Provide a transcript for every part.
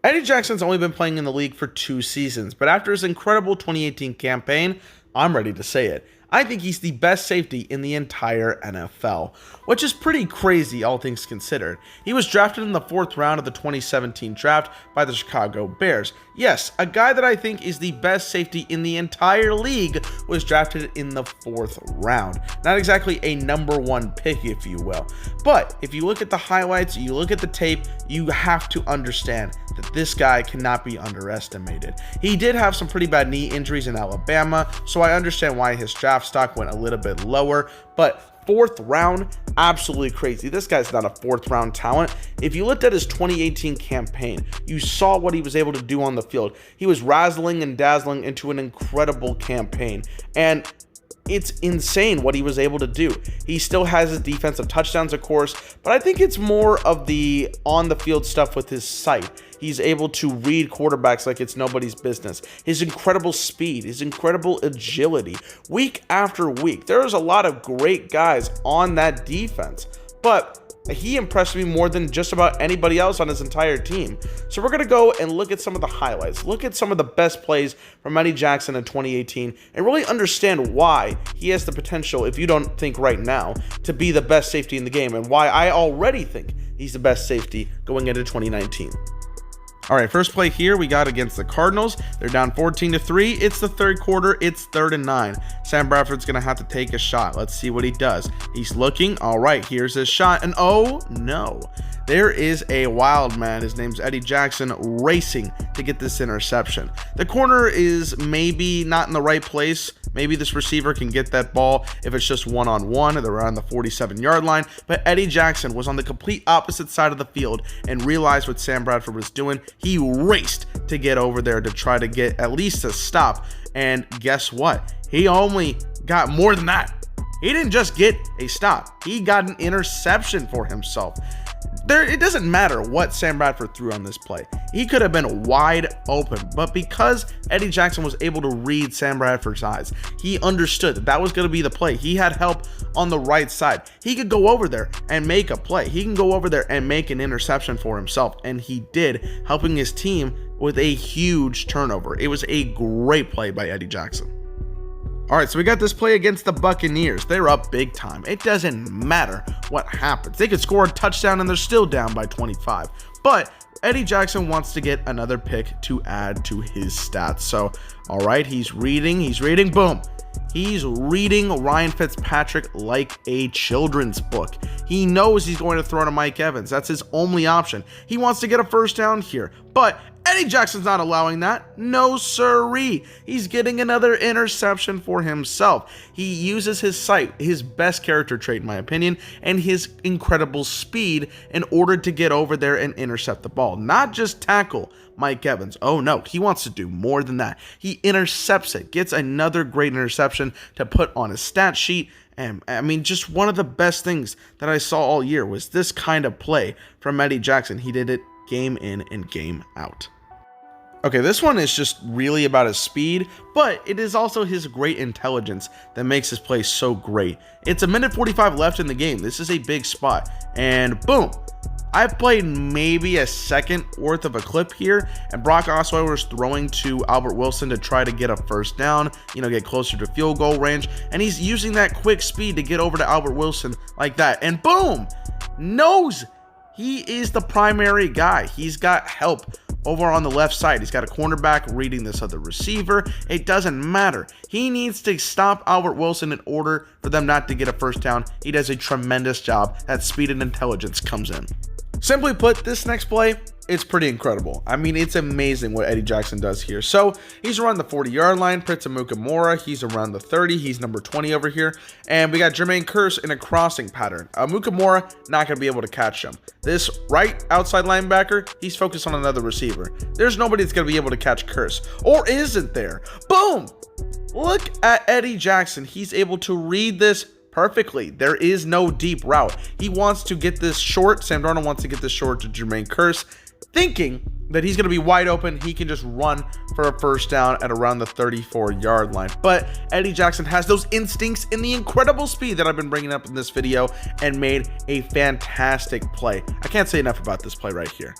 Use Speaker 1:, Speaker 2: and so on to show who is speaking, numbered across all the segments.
Speaker 1: Eddie Jackson's only been playing in the league for 2 seasons, but after his incredible 2018 campaign, I'm ready to say it. I think he's the best safety in the entire NFL, which is pretty crazy, all things considered. He was drafted in the 4th round of the 2017 draft by the Chicago Bears. Yes, a guy that I think is the best safety in the entire league was drafted in the 4th round. Not exactly a number 1 pick, if you will. But if you look at the highlights, you look at the tape, you have to understand that this guy cannot be underestimated. He did have some pretty bad knee injuries in Alabama, so I understand why his draft stock went a little bit lower, but 4th round, absolutely crazy. This guy's not a 4th round talent. If you looked at his 2018 campaign, you saw what he was able to do on the field. He was razzling and dazzling into an incredible campaign, and it's insane what he was able to do. He still has his defensive touchdowns, of course, but I think it's more of the on-the-field stuff with his sight. He's able to read quarterbacks like it's nobody's business. His incredible speed, his incredible agility. Week after week, there's a lot of great guys on that defense, but he impressed me more than just about anybody else on his entire team. So we're going to go and look at some of the highlights, look at some of the best plays from Eddie Jackson in 2018, and really understand why he has the potential, if you don't think right now, to be the best safety in the game, and why I already think he's the best safety going into 2019. All right, first play here we got against the Cardinals. They're down 14-3. It's the 3rd quarter. It's 3rd and 9. Sam Bradford's going to have to take a shot. Let's see what he does. He's looking. All right, here's his shot. And oh, no. There is a wild man. His name's Eddie Jackson, racing to get this interception. The corner is maybe not in the right place. Maybe this receiver can get that ball if it's just one-on-one. They're around the 47-yard line. But Eddie Jackson was on the complete opposite side of the field and realized what Sam Bradford was doing. He raced to get over there to try to get at least a stop. And guess what? He only got more than that. He didn't just get a stop. He got an interception for himself. It doesn't matter what Sam Bradford threw on this play. He could have been wide open, but because Eddie Jackson was able to read Sam Bradford's eyes, he understood that was going to be the play. He had help on the right side. He could go over there and make a play. He can go over there and make an interception for himself, and he did, helping his team with a huge turnover. It was a great play by Eddie Jackson. All right, so we got this play against the Buccaneers. They're up big time. It doesn't matter what happens. They could score a touchdown and they're still down by 25. But Eddie Jackson wants to get another pick to add to his stats. So, all right, he's reading, boom. He's reading Ryan Fitzpatrick like a children's book. He knows he's going to throw to Mike Evans. That's his only option. He wants to get a first down here, but Eddie Jackson's not allowing that. No siree. He's getting another interception for himself. He uses his sight, his best character trait in my opinion, and his incredible speed in order to get over there and intercept the ball. Not just tackle Mike Evans. Oh no, he wants to do more than that. He intercepts it, gets another great interception to put on his stat sheet. And I mean, just one of the best things that I saw all year was this kind of play from Eddie Jackson. He did it game in and game out. Okay, this one is just really about his speed, but it is also his great intelligence that makes his play so great. It's a minute 45 left in the game. This is a big spot, and boom. I've played maybe a second worth of a clip here, and Brock Osweiler was throwing to Albert Wilson to try to get a first down, get closer to field goal range, and he's using that quick speed to get over to Albert Wilson like that, and boom, knows he is the primary guy. He's got help over on the left side. He's got a cornerback reading this other receiver. It doesn't matter. He needs to stop Albert Wilson in order for them not to get a first down. He does a tremendous job. That speed and intelligence comes in. Simply put, this next play, it's pretty incredible. I mean, it's amazing what Eddie Jackson does here. So he's around the 40-yard line. Mukamura, he's around the 30. He's number 20 over here. And we got Jermaine Kearse in a crossing pattern. Mukamura, not going to be able to catch him. This right outside linebacker, he's focused on another receiver. There's nobody that's going to be able to catch Kearse. Or isn't there? Boom! Look at Eddie Jackson. He's able to read this perfectly. There is no deep route. He wants to get this short. Sam Darnold wants to get this short to Jermaine Kearse, thinking that he's going to be wide open. He can just run for a first down at around the 34-yard line. But Eddie Jackson has those instincts and the incredible speed that I've been bringing up in this video and made a fantastic play. I can't say enough about this play right here.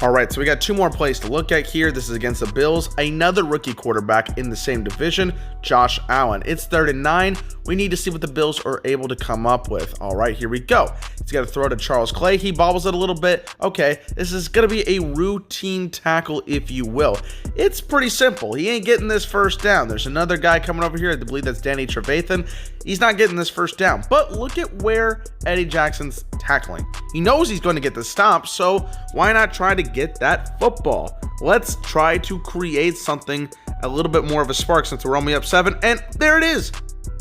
Speaker 1: All right, so we got 2 more plays to look at here. This is against the Bills. Another rookie quarterback in the same division, Josh Allen. It's 3rd and 9. We need to see what the Bills are able to come up with. All right, here we go. He's got to throw to Charles Clay. He bobbles it a little bit. Okay, this is going to be a routine tackle, if you will. It's pretty simple. He ain't getting this first down. There's another guy coming over here. I believe that's Danny Trevathan. He's not getting this first down. But look at where Eddie Jackson's tackling. He knows he's going to get the stop, so why not try to get that football? Let's try to create something a little bit more of a spark since we're only up 7, and there it is.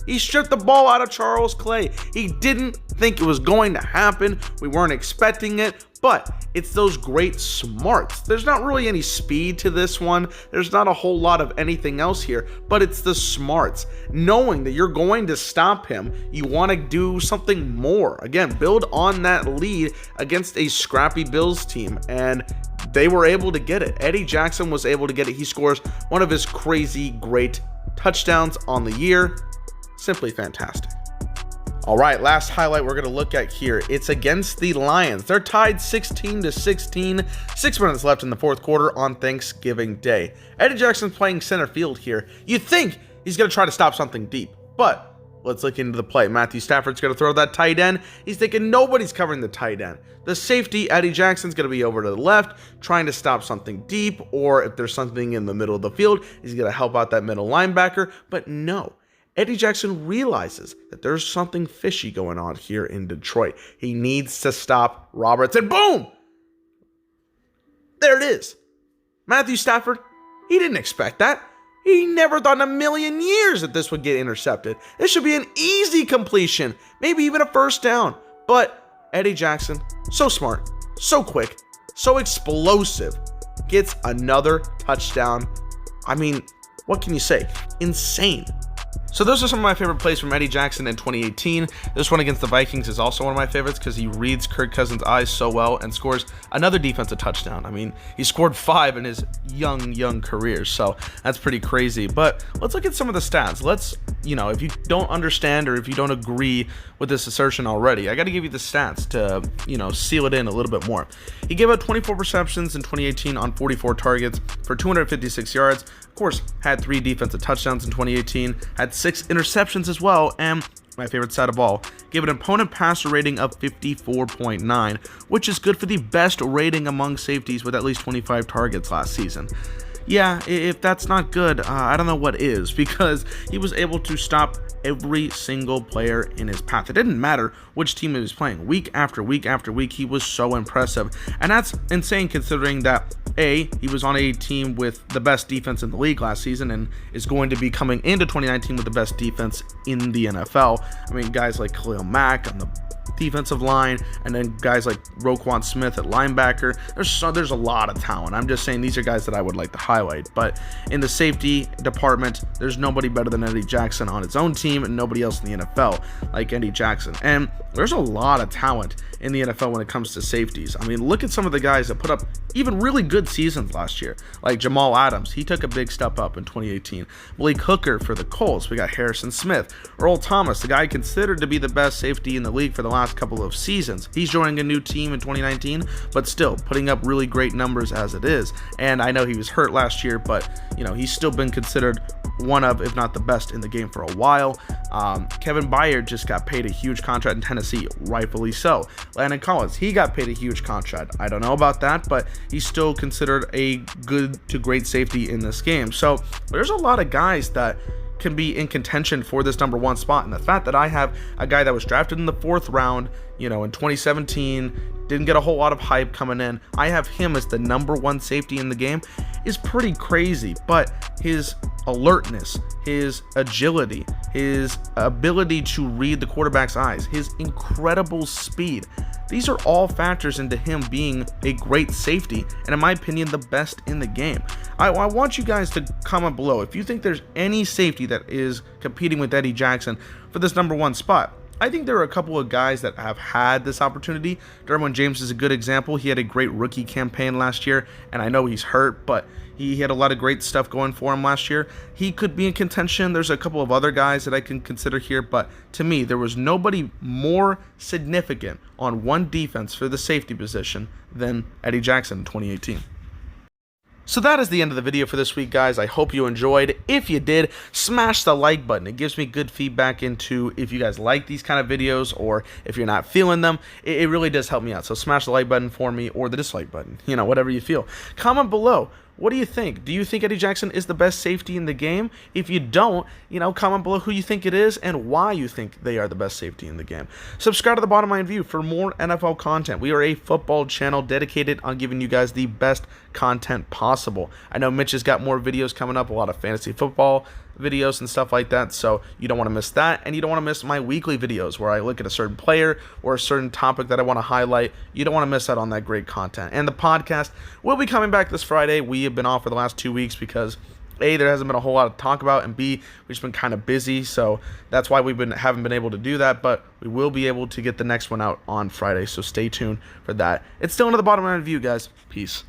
Speaker 1: He stripped the ball out of Charles Clay. He didn't think it was going to happen. We weren't expecting it, but it's those great smarts. There's not really any speed to this one. There's not a whole lot of anything else here, but it's the smarts. Knowing that you're going to stop him, you want to do something more. Again, build on that lead against a scrappy Bills team, and they were able to get it. Eddie Jackson was able to get it. He scores one of his crazy great touchdowns on the year. Simply fantastic. All right, last highlight we're going to look at here. It's against the Lions. They're tied 16-16. 6 minutes left in the 4th quarter on Thanksgiving Day. Eddie Jackson's playing center field here. You think he's going to try to stop something deep, but let's look into the play. Matthew Stafford's going to throw that tight end. He's thinking nobody's covering the tight end. The safety, Eddie Jackson's going to be over to the left, trying to stop something deep, or if there's something in the middle of the field, he's going to help out that middle linebacker, but no. Eddie Jackson realizes that there's something fishy going on here in Detroit. He needs to stop Roberts, and boom! There it is. Matthew Stafford, he didn't expect that. He never thought in a million years that this would get intercepted. This should be an easy completion, maybe even a first down. But Eddie Jackson, so smart, so quick, so explosive, gets another touchdown. I mean, what can you say? Insane. So those are some of my favorite plays from Eddie Jackson in 2018. This one against the Vikings is also one of my favorites because he reads Kirk Cousins' eyes so well and scores another defensive touchdown. I mean, he scored 5 in his young career, so that's pretty crazy. But let's look at some of the stats. Let's, if you don't understand or if you don't agree with this assertion already, I got to give you the stats to, seal it in a little bit more. He gave out 24 receptions in 2018 on 44 targets for 256 yards. Of course, had 3 defensive touchdowns in 2018, had 6 interceptions as well, and my favorite stat of all, gave an opponent passer rating of 54.9, which is good for the best rating among safeties with at least 25 targets last season. Yeah, if that's not good, I don't know what is, because he was able to stop every single player in his path. It didn't matter which team he was playing. Week after week after week, he was so impressive. And that's insane considering that, A, he was on a team with the best defense in the league last season and is going to be coming into 2019 with the best defense in the NFL. I mean, guys like Khalil Mack on the defensive line, and then guys like Roquan Smith at linebacker. There's a lot of talent. I'm just saying these are guys that I would like to highlight. But in the safety department, there's nobody better than Eddie Jackson on his own team and nobody else in the NFL like Eddie Jackson. And there's a lot of talent in the NFL when it comes to safeties. I mean, look at some of the guys that put up even really good seasons last year, like Jamal Adams. He took a big step up in 2018. Malik Hooker for the Colts. We got Harrison Smith. Earl Thomas, the guy considered to be the best safety in the league for the last couple of seasons. He's joining a new team in 2019, but still putting up really great numbers as it is. And I know he was hurt last year, but he's still been considered one of, if not the best in the game for a while. Kevin Byard just got paid a huge contract in Tennessee, rightfully so. Landon Collins, he got paid a huge contract. I don't know about that, but he's still considered a good to great safety in this game. So there's a lot of guys that can be in contention for this number 1 spot. And the fact that I have a guy that was drafted in the 4th round, in 2017, didn't get a whole lot of hype coming in, I have him as the number 1 safety in the game is pretty crazy. But his alertness, his agility, his ability to read the quarterback's eyes, his incredible speed, these are all factors into him being a great safety, and in my opinion, the best in the game. I want you guys to comment below if you think there's any safety that is competing with Eddie Jackson for this number 1 spot. I think there are a couple of guys that have had this opportunity. Derwin James is a good example. He had a great rookie campaign last year, and I know he's hurt, but he had a lot of great stuff going for him last year. He could be in contention. There's a couple of other guys that I can consider here, but to me, there was nobody more significant on one defense for the safety position than Eddie Jackson in 2018. So that is the end of the video for this week, guys. I hope you enjoyed. If you did, smash the like button. It gives me good feedback into if you guys like these kind of videos or if you're not feeling them. It really does help me out. So smash the like button for me or the dislike button, whatever you feel. Comment below. What do you think? Do you think Eddie Jackson is the best safety in the game? If you don't, comment below who you think it is and why you think they are the best safety in the game. Subscribe to The Bottom Line View for more NFL content. We are a football channel dedicated on giving you guys the best content possible. I know Mitch has got more videos coming up, a lot of fantasy football videos and stuff like that, so you don't want to miss that, and you don't want to miss my weekly videos where I look at a certain player or a certain topic that I want to highlight. You don't want to miss out on that great content. And the podcast will be coming back this Friday. We have been off for the last 2 weeks because A, there hasn't been a whole lot to talk about, and B, we've just been kind of busy, so that's why haven't been able to do that, but we will be able to get the next one out on Friday, so stay tuned for that. It's still into The Bottom Line View, guys. Peace.